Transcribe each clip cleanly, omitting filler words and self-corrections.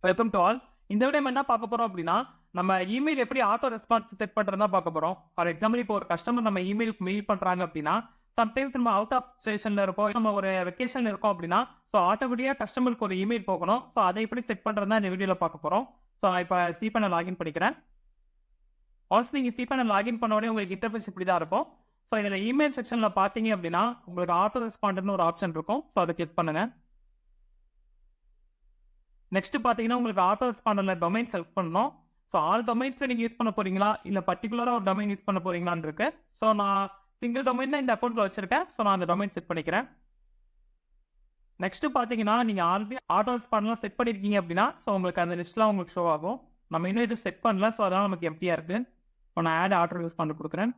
Welcome to all. இந்த விட நம்ம என்ன பார்க்க போறோம் அப்படின்னா, நம்ம இமெயில் எப்படி ஆட்டோ ரெஸ்பான்ஸ் செட் பண்றதுன்னு தான் பார்க்க போறோம். ஃபார் எக்ஸாம்பிள் இப்போ ஒரு கஸ்டமர் நம்ம இமெயிலுக்கு மெயில் பண்றாங்க அப்படின்னா, சம்டைம்ஸ் நம்ம அவுட் ஆஃப் ஸ்டேஷன்ல இருப்போம். நம்ம ஒரு வெக்கேஷன்ல இருக்கோம் அப்படின்னா, ஸோ ஆட்டோமேட்டிக்கா கஸ்டமருக்கு ஒரு இமெயில் போகணும். ஸோ அதை எப்படி செட் பண்றதுன்னு தான் இந்த வீடியோல பார்க்க போறோம். ஸோ இப்ப cPanel லாகின் பண்ணிக்கிறேன். ஒன்ஸ் நீங்க cPanel லாகின் பண்ண உடனே உங்களுக்கு இன்டர்ஃபேஸ் இப்படி தான் இருக்கும். ஸோ இதுல இமெயில் செக்ஷன்ல பார்த்தீங்க அப்படின்னா, உங்களுக்கு ஆட்டோ ரெஸ்பாண்டர்ன்னு ஒரு ஆப்ஷன் இருக்கும். ஸோ அதை கிளிக் பண்ணுங்க. நெக்ஸ்ட் பார்த்தீங்கன்னா, உங்களுக்கு ஆட்டோ ரெஸ்பாண்டர்ல டொமைன் செலக்ட் பண்ணணும். ஸோ ஆல் டொமைன்ஸ் நீங்க யூஸ் பண்ண போறீங்களா? இல்ல பர்ட்டிகுலரா ஒரு டொமைன் யூஸ் பண்ண போறீங்களான்னு இருக்கு. ஸோ நான் சிங்கிள் டொமைன் தான் இந்த அக்கவுண்ட்ல வச்சிருக்கேன். ஸோ நான் அந்த டொமைன் செட் பண்ணிக்கிறேன். நெக்ஸ்ட் பார்த்தீங்கன்னா, நீங்க ஆல்ரெடி ஆட்டோ ரெஸ்பாண்டர்லாம் செட் பண்ணியிருக்கீங்க அப்படின்னா, ஸோ உங்களுக்கு அந்த லிஸ்ட்லாம் உங்களுக்கு ஷோ ஆகும். நம்ம இன்னும் எதுவும் செட் பண்ணல. ஸோ அதனால நமக்கு எம்ப்டியா இருக்கு. இப்போ நான் ஆட் ஆட்டோ ரெஸ்பாண்டர் கொடுக்குறேன்.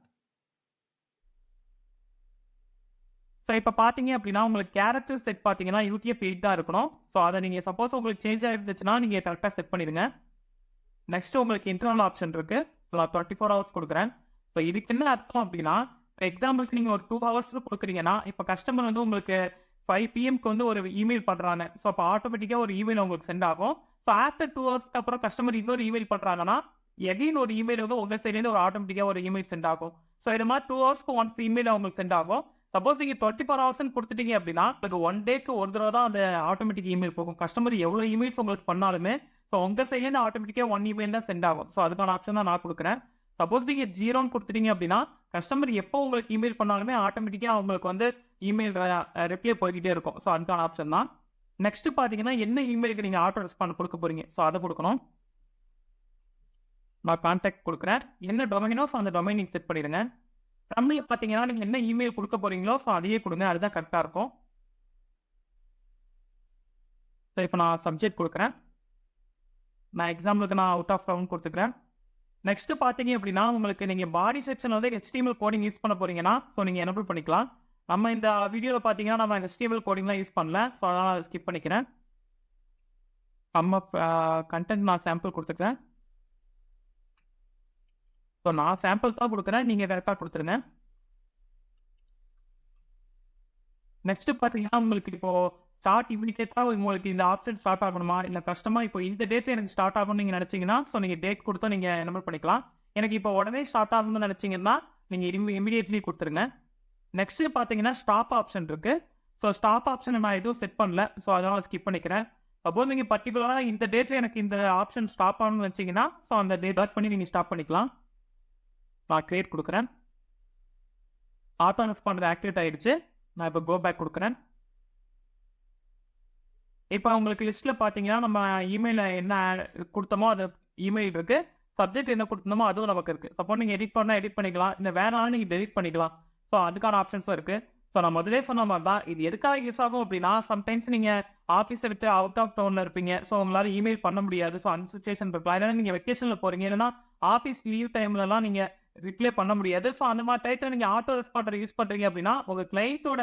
ஸோ இப்போ பார்த்தீங்க அப்படின்னா, உங்களுக்கு கேரக்டர் செட் பார்த்தீங்கன்னா, UTF-8 தான் இருக்கணும். ஸோ அதை நீங்க சப்போஸ் உங்களுக்கு சேஞ்ச் ஆயிருந்துச்சுன்னா, நீங்க கரெக்ட்டா செட் பண்ணிடுங்க. நெக்ஸ்ட் உங்களுக்கு இன்டர்னல் ஆப்ஷன் இருக்கு. நான் 24 ஹவர்ஸ் கொடுக்குறேன். ஸோ இதுக்கு என்ன அர்த்தம் அப்படின்னா, எக்ஸாம்பிளுக்கு நீங்க ஒரு 2 ஹவர்ஸ் கொடுக்குறீங்கன்னா, இப்போ கஸ்டமர் வந்து உங்களுக்கு 5 PM வந்து ஒரு இமெயில் பண்றாங்க. ஸோ அப்போ ஆட்டோமேட்டிக்கா ஒரு இமெயில் உங்களுக்கு சென்ட் ஆகும். ஸோ ஆஃப்டர் 2 ஹவர்ஸ்க்கு அப்புறம் கஸ்டமர் இன்னொரு இமெயில் பண்றாங்கன்னா, எகைன் ஒரு இமெயில் வந்து உங்க சைட்லேருந்து ஒரு ஆட்டோமேட்டிக்கா ஒரு இமெயில் சென்ட் ஆகும். ஸோ இது மாதிரி 2 ஹவர்ஸ்க்கு ஒன்ஸ் இமெயில் உங்களுக்கு சென்ட் ஆகும். சப்போஸ் நீங்க 24 ஹவர்ஸ்ன்னு கொடுத்துட்டீங்க அப்படின்னா, உங்களுக்கு 1 டேக்கு ஒரு தடவை தான் அந்த ஆட்டோமேட்டிக் இமெயில் போகும். கஸ்டமர் எவ்வளோ இமெயில்ஸ் உங்களுக்கு பண்ணாலுமே, ஸோ உங்க சைட்லேருந்து ஆட்டோமேட்டிக்கா 1 இமெயில் தான் சென்ட் ஆகும். ஸோ அதுக்கான ஆப்ஷன் தான் நான் கொடுக்குறேன். சப்போஸ் நீங்க 0ன்னு கொடுத்துட்டீங்க அப்படின்னா, கஸ்டமர் எப்போ உங்களுக்கு இமெயில் பண்ணாலுமே ஆட்டோமேட்டிக்கா அவங்களுக்கு வந்து இமெயில் ரிப்ளை போய்க்கிட்டே இருக்கும். ஸோ அதுக்கான ஆப்ஷன் தான். நெக்ஸ்ட் பார்த்தீங்கன்னா, என்ன இமெயிலுக்கு நீங்க ஆட்டோ ரெஸ்பாண்ட் கொடுக்க போறீங்க. ஸோ அதை கொடுக்கணும். நான் கான்டாக்ட் கொடுக்குறேன். என்ன டொமைனோ ஸோ அந்த டொமைன் நீங்க செட் பண்ணிடுங்க. தமிழ்ல பார்த்தீங்கன்னா, நீங்க என்ன இமெயில் கொடுக்க போறீங்களோ, ஸோ அதையே கொடுங்க. அதுதான் கரெக்ட்டா இருக்கும். ஸோ இப்போ நான் சப்ஜெக்ட் கொடுக்குறேன். நான் எக்ஸாம்பிளுக்கு நான் அவுட் ஆஃப் டவுன் கொடுத்துக்கிறேன். நெக்ஸ்ட் பார்த்தீங்க அப்படின்னா, உங்களுக்கு நீங்க பாடி செக்ஷன் வந்து HTML கோடிங் யூஸ் பண்ண போறீங்கன்னா, ஸோ நீங்க எனபிள் பண்ணிக்கலாம். நம்ம இந்த வீடியோல பார்த்தீங்கன்னா, நம்ம HTML கோடிங்லாம் யூஸ் பண்ணல. ஸோ அதனால அதை ஸ்கிப் பண்ணிக்கிறேன். கன்டென்ட் நான் சாம்பிள் கொடுத்துக்கிறேன். ஸோ நான் சாம்பிள் தான் கொடுக்குறேன். நீங்க கரெக்ட்டா கொடுத்துருங்க. நெக்ஸ்ட் பார்த்தீங்கன்னா, உங்களுக்கு இப்போ ஸ்டார்ட் இமிடியேட்டா உங்களுக்கு இந்த ஆப்ஷன் ஸ்டார்ட் ஆகணுமா? இல்ல கஷ்டமா இப்போ இந்த டேட்ல எனக்கு ஸ்டார்ட் ஆகணும்னு நீங்க நினைச்சீங்கன்னா, ஸோ நீங்க டேட் கொடுத்து நீங்க எனபிள் பண்ணிக்கலாம். எனக்கு இப்போ உடனே ஸ்டார்ட் ஆகணும்னு நினைச்சீங்கன்னா, நீங்க இமிடியேட்லி கொடுத்துருங்க. நெக்ஸ்ட் பார்த்தீங்கன்னா, ஸ்டாப் ஆப்ஷன் இருக்கு. ஸோ ஸ்டாப் ஆப்ஷன் நான் எதுவும் செட் பண்ணல. ஸோ அதனால ஸ்கிப் பண்ணிக்கிறேன். சப்போஸ் நீங்க பர்ட்டிகுலரா இந்த டேட்ல எனக்கு இந்த ஆப்ஷன் ஸ்டாப் ஆகணும்னு நினைச்சீங்கன்னா, ஸோ அந்த டேட் செலக்ட் பண்ணி நீங்க ஸ்டாப் பண்ணிக்கலாம். நான் கிரியேட் கொடுக்குறேன். ஆட்டோ ரெஸ்பாண்டர் ஆக்டிவேட் ஆயிடுச்சு. நான் இப்போ கோ பேக் கொடுக்குறேன். இப்போ உங்களுக்கு லிஸ்ட்ல பார்த்தீங்கன்னா, நம்ம இமெயில்ல என்ன குடுத்தோமோ அது இமெயில் இருக்கு. சப்ஜெக்ட் என்ன குடுத்தோமோ அதுவும் நமக்கு இருக்கு. சப்போஸ் நீங்க எடிட் பண்ணா எடிட் பண்ணிக்கலாம். இல்ல வேணாலும் நீங்க டெலீட் பண்ணிக்கலாம். ஸோ அதுக்கான ஆப்ஷன்ஸும் இருக்கு. ஸோ நான் முதலே சொன்ன மாதிரி தான். இது எதுக்காக யூஸ் ஆகும் அப்படின்னா, சம்டைம்ஸ் நீங்க ஆஃபீஸ விட்டு அவுட் ஆஃப் டவுன்ல இருப்பீங்க. ஸோ உங்களால இமெயில் பண்ண முடியாது. ஸோ அந்த சிச்சுவேஷன் இருக்கலாம். இல்லன்னா நீங்க வெக்கேஷன்ல போறீங்க. இல்லன்னா ஆஃபீஸ் லீவ் டைம்லலாம் நீங்க ரிப்ளை பண்ண முடியாது. ஸோ அந்த மாதிரி டயத்துல நீங்க ஆட்டோ ரெஸ்பாண்டர் யூஸ் பண்றீங்க அப்படின்னா, உங்க கிளையன்ட்டோட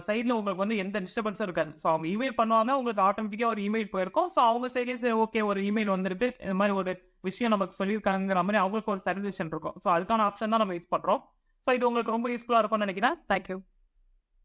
சைட்ல உங்களுக்கு வந்து எந்த டிஸ்டர்பன்ஸும் இருக்காது. ஸோ அவங்க இமெயில் பண்ணுவாங்க. உங்களுக்கு ஆட்டோமேட்டிக்கா ஒரு இமெயில் போயிருக்கும். ஸோ அவங்க சைட்லயும் சரி ஓகே ஒரு இமெயில் வந்திருக்கு. இந்த மாதிரி ஒரு விஷயம் நமக்கு சொல்லியிருக்காங்கங்கிற மாதிரி அவங்களுக்கு ஒரு சாட்டிஸ்ஃபேக்ஷன் இருக்கும். ஸோ அதுக்கான ஆப்ஷன் தான் நம்ம யூஸ் பண்றோம். ஸோ இது உங்களுக்கு ரொம்ப யூஸ்ஃபுல்லா இருக்கும்னு நினைக்கிறேன். Thank you.